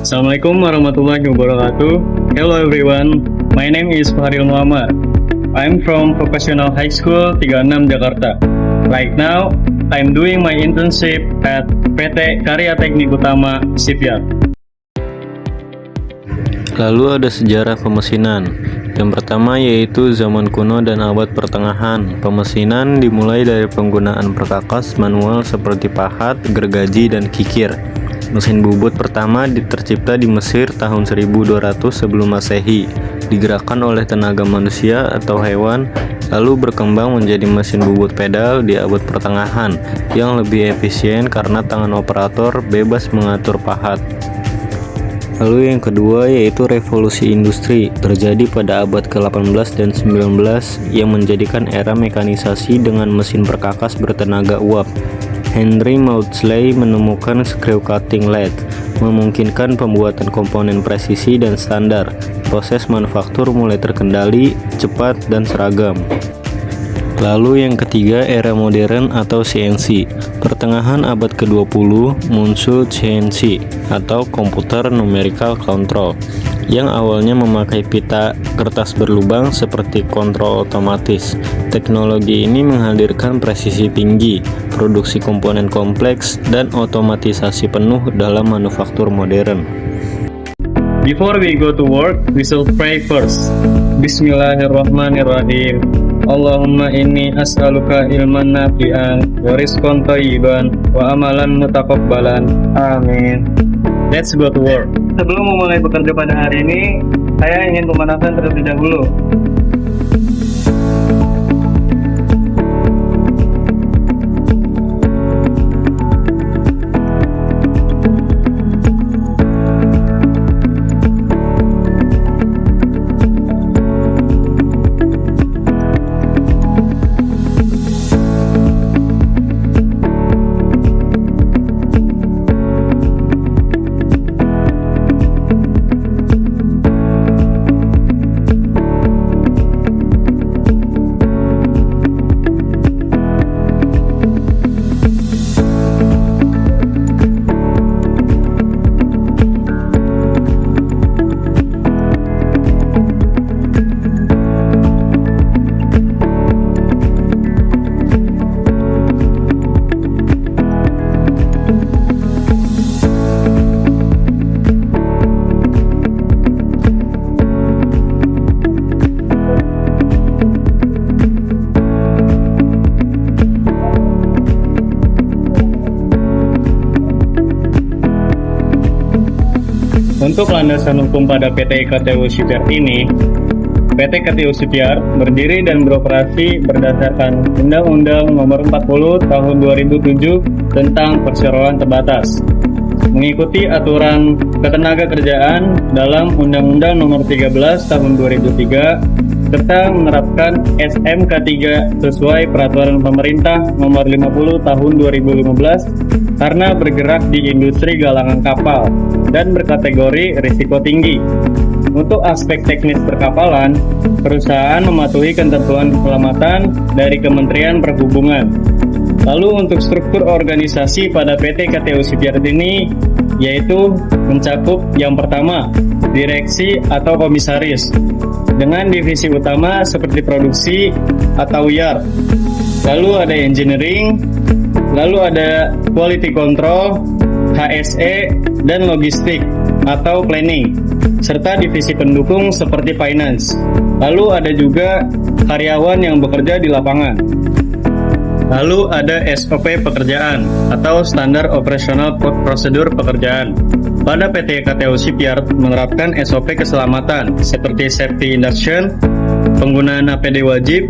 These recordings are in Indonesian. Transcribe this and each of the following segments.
Assalamualaikum warahmatullahi wabarakatuh. Hello everyone, my name is Fahril Muhammad. I'm from Vocational High School 36 Jakarta. Right now, I'm doing my internship at PT Karya Teknik Utama Shipyard. Lalu ada sejarah pemesinan. Yang pertama yaitu zaman kuno dan abad pertengahan. Pemesinan dimulai dari penggunaan perkakas manual seperti pahat, gergaji, dan kikir. Mesin bubut pertama tercipta di Mesir tahun 1200 sebelum Masehi, digerakkan oleh tenaga manusia atau hewan, lalu berkembang menjadi mesin bubut pedal di abad pertengahan yang lebih efisien karena tangan operator bebas mengatur pahat. Lalu yang kedua yaitu revolusi industri, terjadi pada abad ke-18 dan 19 yang menjadikan era mekanisasi dengan mesin perkakas bertenaga uap. Henry Maudslay menemukan screw cutting lathe, memungkinkan pembuatan komponen presisi dan standar. Proses manufaktur mulai terkendali, cepat, dan seragam. Lalu yang ketiga era modern atau CNC. Pertengahan abad ke-20 muncul CNC atau Computer Numerical Control yang awalnya memakai pita kertas berlubang seperti kontrol otomatis. Teknologi ini menghadirkan presisi tinggi, produksi komponen kompleks, dan otomatisasi penuh dalam manufaktur modern. Before we go to work, we should pray first. Bismillahirrahmanirrahim. Allahumma inni as'aluka ilman nafi'an wa rizqan thayyiban wa amalan mutaqabbalan. Amin. Let's go to work. Sebelum memulai bekerja pada hari ini, saya ingin pemanasan terlebih dahulu. Untuk landasan hukum pada PT KTU Shipyard ini, PT KTU Shipyard berdiri dan beroperasi berdasarkan Undang-Undang Nomor 40 Tahun 2007 tentang perseroan terbatas, mengikuti aturan ketenagakerjaan dalam Undang-Undang Nomor 13 Tahun 2003, serta menerapkan SMK 3 sesuai Peraturan Pemerintah Nomor 50 Tahun 2015 karena bergerak di industri galangan kapal dan berkategori risiko tinggi. Untuk aspek teknis perkapalan, perusahaan mematuhi ketentuan keselamatan dari Kementerian Perhubungan. Lalu untuk struktur organisasi pada PT KTU Shipyard ini yaitu mencakup yang pertama, direksi atau komisaris dengan divisi utama seperti produksi atau yard. Lalu ada engineering, lalu ada quality control, HSE, dan logistik atau planning, serta divisi pendukung seperti finance. Lalu ada juga karyawan yang bekerja di lapangan. Lalu ada SOP pekerjaan atau Standar Operational Prosedur Pekerjaan. Pada PT KTU Shipyard menerapkan SOP keselamatan seperti safety induction, penggunaan APD wajib,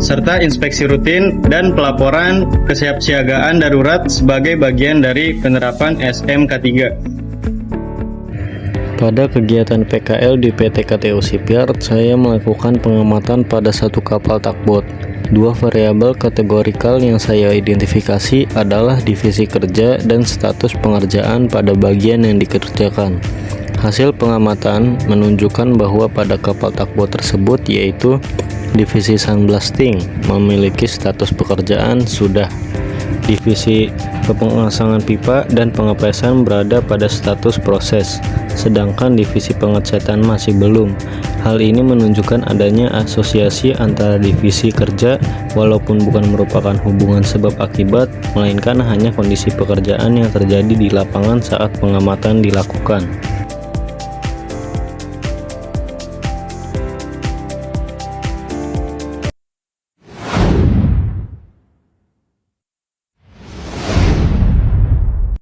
serta inspeksi rutin dan pelaporan kesiapsiagaan darurat sebagai bagian dari penerapan SMK 3. Pada kegiatan PKL di PT KTU Shipyard, saya melakukan pengamatan pada satu kapal tugboat. Dua variabel kategorikal yang saya identifikasi adalah divisi kerja dan status pengerjaan pada bagian yang dikerjakan. Hasil pengamatan menunjukkan bahwa pada kapal tugboat tersebut, yaitu divisi sandblasting, memiliki status pekerjaan sudah. Divisi pemasangan pipa dan pengepresan berada pada status proses, sedangkan divisi pengecatan masih belum. Hal ini menunjukkan adanya asosiasi antara divisi kerja, walaupun bukan merupakan hubungan sebab akibat, melainkan hanya kondisi pekerjaan yang terjadi di lapangan saat pengamatan dilakukan.